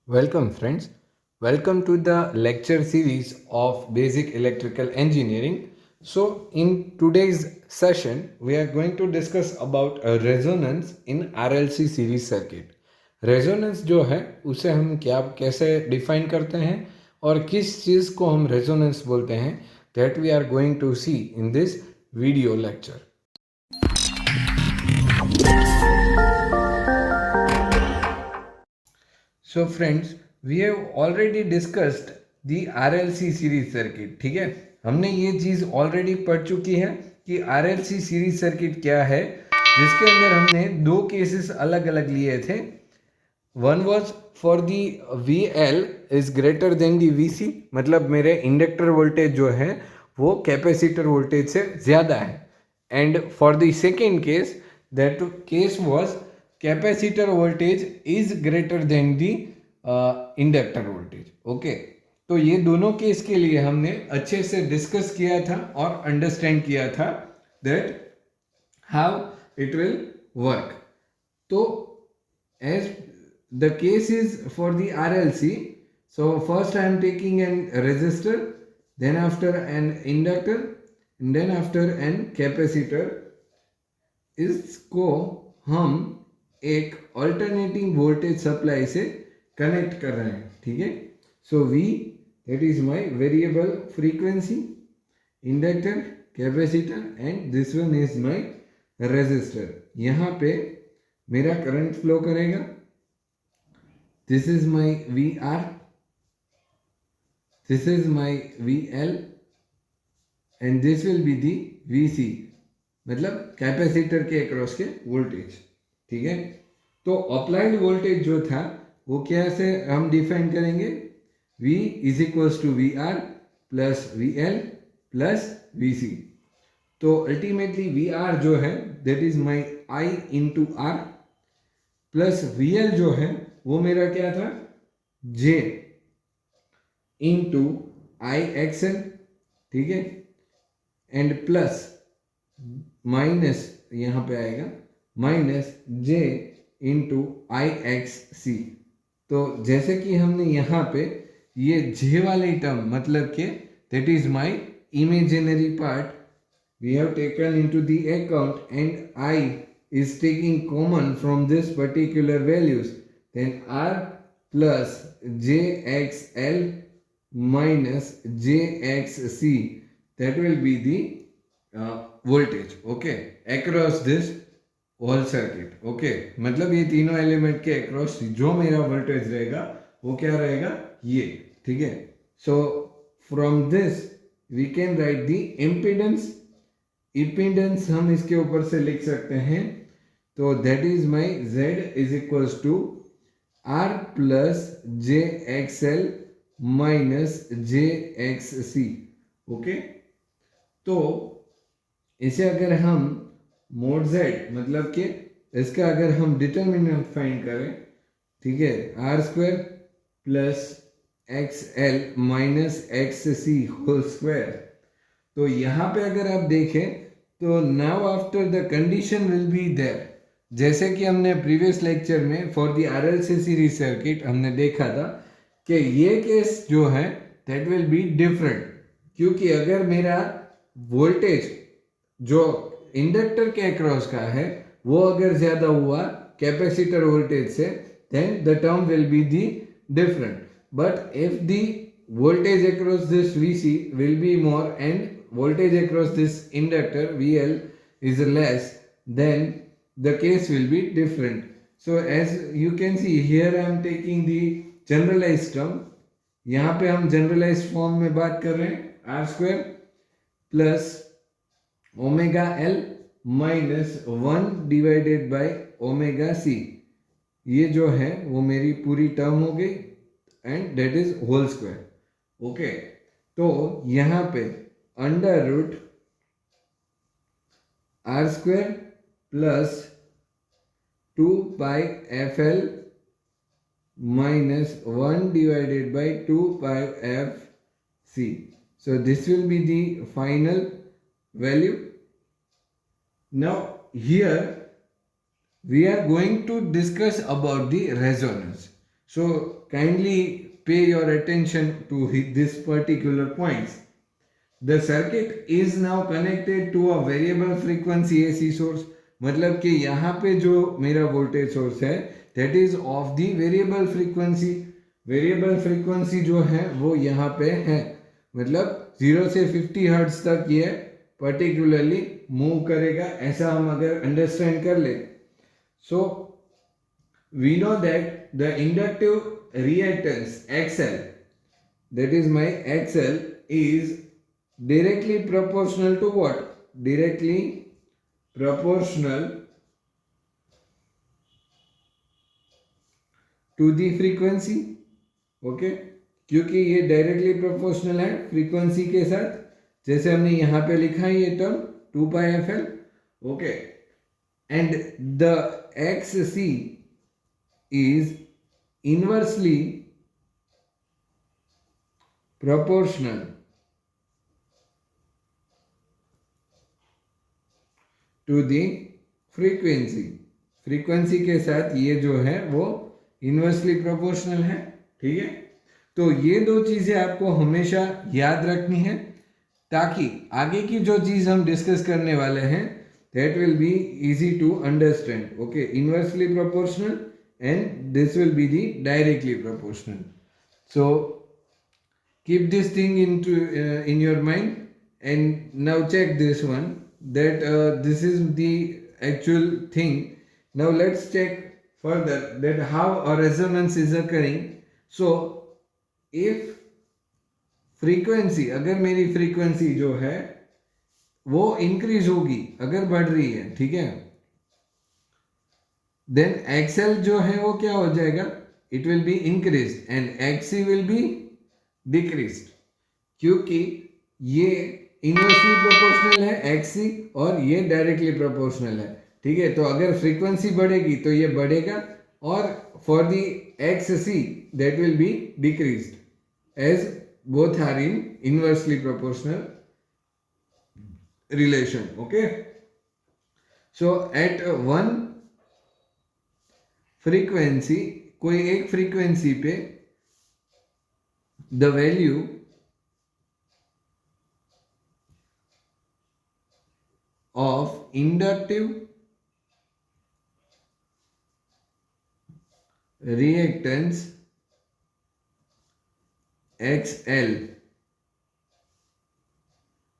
Welcome, friends. Welcome to the lecture series of Basic Electrical Engineering. So, in today's session, we are going to discuss about a resonance in RLC series circuit. Resonance जो है उसे हम क्या कैसे define करते हैं और किस चीज़ को हम रेजोनेंस बोलते हैं, that we are going to see in this video lecture. So friends, we have already discussed the RLC series circuit. ठीक है, हमने ये चीज़ ऑलरेडी पढ़ चुकी है कि RLC सीरीज सर्किट क्या है, जिसके अंदर हमने दो केसेस अलग अलग लिए थे. One was for the VL is greater than the VC, मतलब मेरे इंडक्टर वोल्टेज जो है वो कैपेसिटर वोल्टेज से ज़्यादा है. And for the second case, that case was capacitor voltage is greater than the inductor voltage. Okay, तो ये दोनों केस के लिए हमने अच्छे से डिस्कस किया था और अंडरस्टैंड किया था that how it will work. तो as the case is for the RLC, so first I am taking an resistor, then after an inductor, and then after an capacitor. इसको हम एक अल्टरनेटिंग वोल्टेज सप्लाई से connect कर रहे हैं. ठीक है, सो V that is my variable frequency inductor, capacitor, and this one is my resistor. यहाँ पे मेरा करंट फ्लो करेगा. This is my VR, this is my VL, and this will be the VC, मतलब कैपेसिटर के across के voltage. ठीक है, तो अप्लाइड वोल्टेज जो था वो कैसे हम डिफाइन करेंगे? V is equals to VR plus VL plus VC. तो अल्टीमेटली VR जो है that is my I into R, plus VL जो है वो मेरा क्या था? J into IXL. ठीक है, एंड प्लस माइनस यहाँ पे आएगा माइनस J इंटू IXC. तो जैसे कि हमने यहाँ पे ये J वाली टर्म, मतलब कि that is my imaginary part, we have taken into the account and I is taking common from this particular values, then R plus JXL minus JXC, that will be the voltage, okay, across this whole circuit. okay, मतलब ये तीनों element के across जो मेरा voltage रहेगा वो क्या रहेगा? ये. ठीक है, so from this we can write the impedance. Impedance हम इसके ऊपर से लिख सकते हैं, तो that is my Z is equals to R plus JXL minus JXC. Okay, तो इसे अगर हम मोड Z, मतलब कि इसका अगर हम डिटर्मिनेंट फाइंड करें, ठीक है, R square plus XL minus XC whole square. तो यहाँ पे अगर आप देखें तो now after the condition will be there, जैसे कि हमने प्रीवियस लेक्चर में for the RLC series circuit हमने देखा था कि ये केस जो है दैट विल बी डिफरेंट, क्योंकि अगर मेरा वोल्टेज जो इंडक्टर के अक्रॉस का है वो अगर ज़्यादा हुआ कैपेसिटर वोल्टेज से, then the term will be the different. But if the voltage across this VC will be more and voltage across this inductor VL is less, then the case will be different. So as you can see here I am taking the generalized term. यहाँ पे हम generalized form में बात कर रहे हैं R square plus omega L minus 1 divided by omega C. ये जो है वो मेरी पूरी टर्म हो गई and that is whole square. Okay, तो यहाँ पे under root R square plus 2πfL minus 1 divided by 2πfC. So this will be the final value. Now here we are going to discuss about the resonance. So kindly pay your attention to this particular points. The circuit is now connected to a variable frequency AC source. मतलब कि यहाँ पे जो मेरा voltage source है that is of the variable frequency. Variable frequency जो है वो यहाँ पे है, मतलब 0 से 50 हर्ट्ज तक ये पर्टिकुलरली मूव करेगा, ऐसा हम अगर अंडरस्टैंड कर ले. So we know that the inductive reactance XL, that is my XL, is directly proportional to what? Directly proportional to the frequency. Okay, क्योंकि ये डायरेक्टली प्रोपोर्शनल है फ्रीक्वेंसी के साथ, जैसे हमने यहाँ पे लिखा है ये term 2πfl. Okay, and the XC is inversely proportional to the frequency. Frequency के साथ ये जो है वो इन्वर्सली प्रोपोर्शनल है. ठीक है, तो ये दो चीजें आपको हमेशा याद रखनी है ताकि आगे की जो चीज हम डिस्कस करने वाले हैं that will be easy to understand. Okay, inversely proportional and this will be the directly proportional. So keep this thing into in your mind, and now check this one that this is the actual thing. Now let's check further that how a resonance is occurring. So if frequency, अगर मेरी frequency जो है वो increase होगी, अगर बढ़ रही है, ठीक है, देन XL जो है वो क्या हो जाएगा, it will be increase and XC will be decrease, क्योंकि ये इनवर्सली प्रोपोर्शनल है XC और ये डायरेक्टली प्रोपोर्शनल है. ठीक है, तो अगर फ्रीक्वेंसी बढ़ेगी तो ये बढ़ेगा और for the XC that will be decreased as both are in inversely proportional relation. Okay, so at one frequency, कोई एक फ्रीक्वेंसी पे the value of inductive reactance XL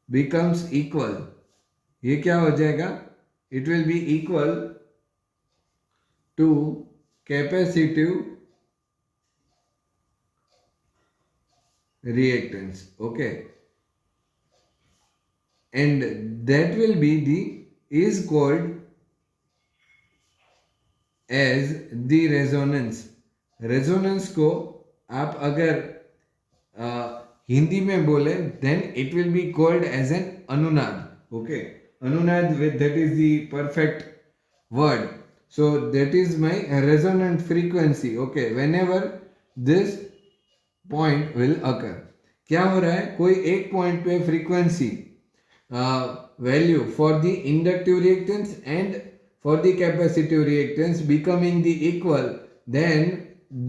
becomes equal. ये क्या हो जाएगा, it will be equal to capacitive reactance. Okay, and that will be the is called as the resonance. resonance को आप अगर हिंदी में बोले then it will be called as an अनुनाद. Okay, अनुनाद, with that is the perfect word. So that is my resonant frequency. Okay, whenever this point will occur. क्या हो रहा है, कोई एक पॉइंट पे frequency value for the inductive reactance and for the capacitive reactance becoming the equal, then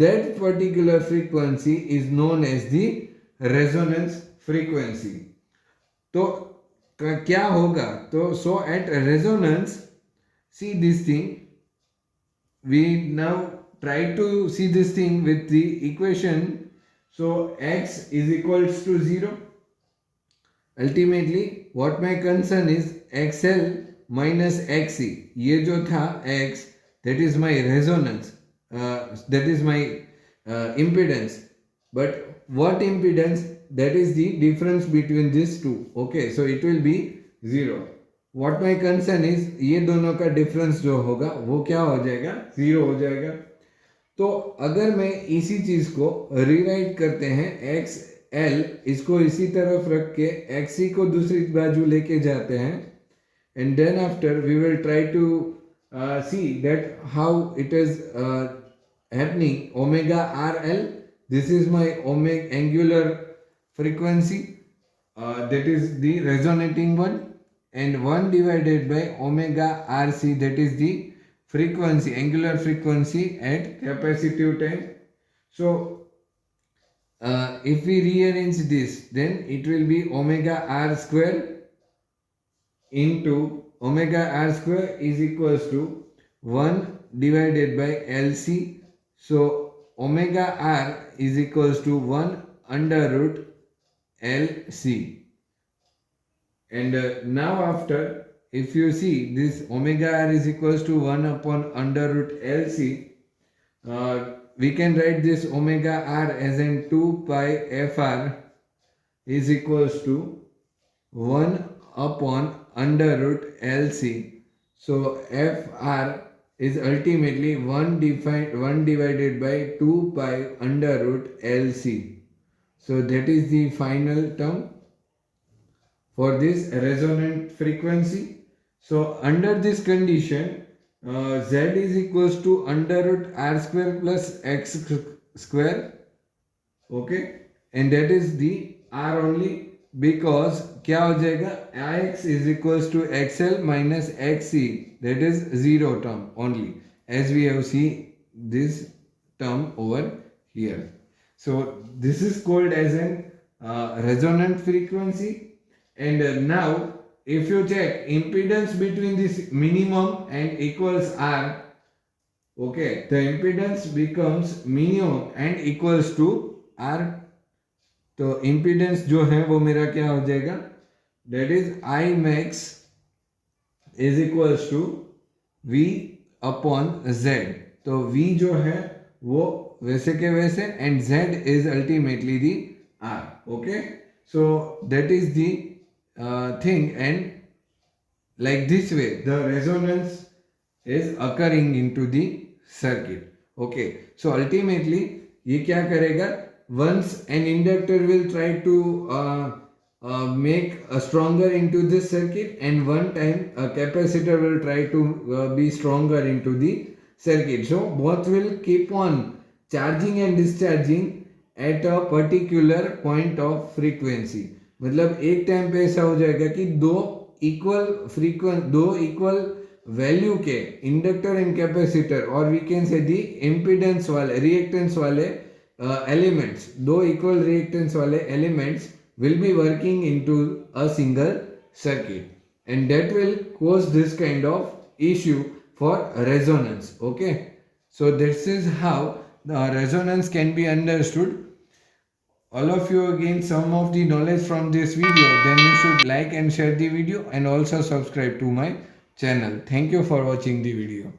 that particular frequency is known as the resonance frequency. तो क्या होगा, तो so at resonance, see this thing, we now try to see this thing with the equation. So x is equals to 0. Ultimately what my concern is XL minus XC. ये जो था x, that is my resonance, that is my impedance. But what impedance, that is the difference between these two. Okay, so it will be 0. What my concern is, ये दोनों का difference जो होगा वो क्या हो जाएगा, 0 हो जाएगा. तो अगर मैं इसी चीज को रीराइट करते हैं, XL इसको इसी तरफ रख के XC को दूसरी बाजू लेके जाते हैं, and then after we will try to see that how it is happening. Omega RL, this is my angular frequency, that is the resonating one, and 1 divided by omega RC, that is the frequency, angular frequency at capacitive time. So if we rearrange this, then it will be omega r square into omega r square is equals to 1 divided by LC. So omega r is equals to 1 under root LC. And now after, if you see this omega r is equals to 1 upon under root LC, we can write this omega r as in 2 pi fr is equals to 1 upon under root LC. So fr is ultimately 1 divided by 2 pi under root LC. So that is the final term for this resonant frequency. So under this condition, z is equals to under root r square plus x square. Okay, and that is the r only, because क्या हो जाएगा, ix is equals to xl minus xc, that is zero term only, as we have seen this term over here. So this is called as an resonant frequency. And now if you check impedance between this minimum and equals r, okay, the impedance becomes minimum and equals to r. तो impedance जो है वो मेरा क्या हो जाएगा, that is I max is equals to V upon Z. तो V जो है वो वैसे के वैसे and Z is ultimately the R. Okay, so that is the thing, and like this way the resonance is occurring into the circuit. Okay, so ultimately ये क्या करेगा, once an inductor will try to make a stronger into this circuit, and one time a capacitor will try to be stronger into the circuit. So both will keep on charging and discharging at a particular point of frequency. मतलब एक time पे ऐसा हो जाएगा कि दो equal value के inductor and capacitor, और we can say the impedance वाले रिएक्टेंस वाले एलिमेंट्स, दो इक्वल रिएक्टेंस वाले elements will be working into a single circuit, and that will cause this kind of issue for resonance. Okay, so this is how the resonance can be understood. All of you gain some of the knowledge from this video, then you should like and share the video and also subscribe to my channel. Thank you for watching the video.